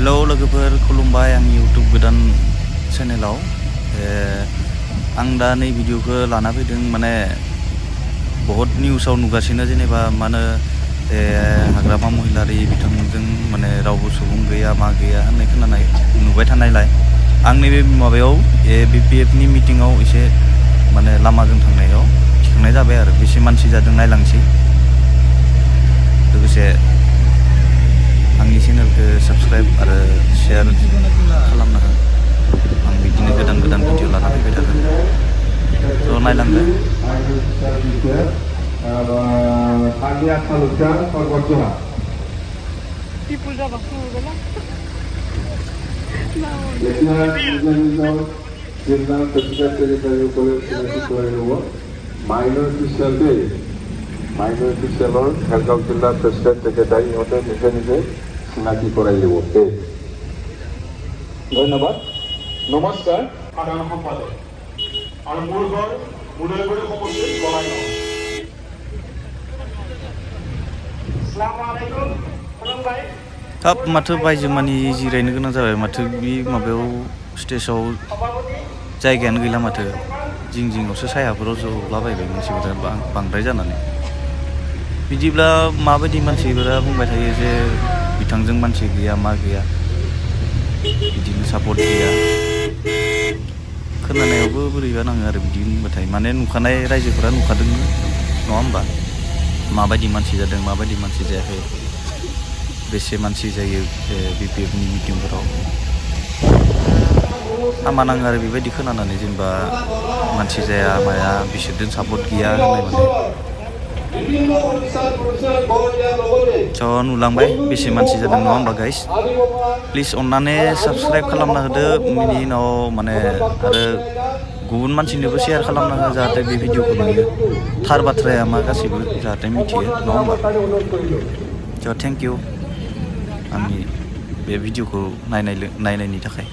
hello लोगोफोर खुलुमबाय आंनि YouTube गोदान चेनेलाव आं दा नै भिडिअखौ लाना फैदों माने बहुत निउसाव नुगासिनो जेनेबा मा होनो हाग्रामा महिलारि बिथांजों माने रावबो सुबुं गैया मा गैया होननाय खोनानाय नुबाय थानायलाय आं नैबे माबायाव BPF नि मिटिंआव एसे माने लामाजों थांनायाव थिखांनाय जाबाय आरो बेसे मानसि जादों नायलांसै लोगोसे आंनि चेनेलखौ साबस्क्राइब आरो शेयार खालामना हो आं बिदिनो गोदान गोदान भिडिअ लाना फैबाय थागोन थ' नायलांदो মাইনর অফিসিয়ালৰ খেলগাঁও জিলাৰ প্ৰেচিডেণ্ট ছেক্ৰেটাৰী ইহঁতে নিজে নিজে চিনাকি কৰাই দিব ধন্যবাদ নমস্কাৰ সাধাৰণ সম্পাদক আৰু মোৰ ঘৰ উদয়গুৰি সমষ্টিৰ বঙাইগাঁও আসসালামু আলাইকুম खुलुमबाय हाब माथो बायजोमानि जिरायनो गोनां जाबाय माथो बे माबायाव स्टेजाव जायगायानो गैला माथो जिं जिङावसो सायाफोराव जलाबायबाय मानसिफोरा बांद्राय जानानै बिदिब्ला माबायदि मानसिफोरा बुंबाय थायो जे बिथांजों मानसि गैया मा गैया बिदिनो सापर्ट गैया खोनानायावबो बोरैबा नाङो आरो बिदि बुंबाथाय माने नुखानाय रायजोफोरा नुखादों नङा होमबा माबायदि मानसि जादों माबायदि मानसि जायाखै बेसे मानसि जायो BPF नि मिटिंफोराव हामा नाङो आरो बेबायदि खोनानानै जेनेबा मानसि जाया माया बिसोरजों सापर्ट गैया होननाय माने स' नुलांबाय बेसे मानसि जादों नङा होमबा गाइस प्लिज अन्नानै साबस्क्राइब खालामना होदो बिनि उनाव माने आरो गुबुन मानसिनोबो शेयार खालामना हो जाहाथे बे भिडिअखौ नुयो थार बाथ्राया मा गासैबो जाहाथे मिथियो नङा होमबा स' थेंक इउ आंनि बे भिडिअखौ नायनायनि थाखाय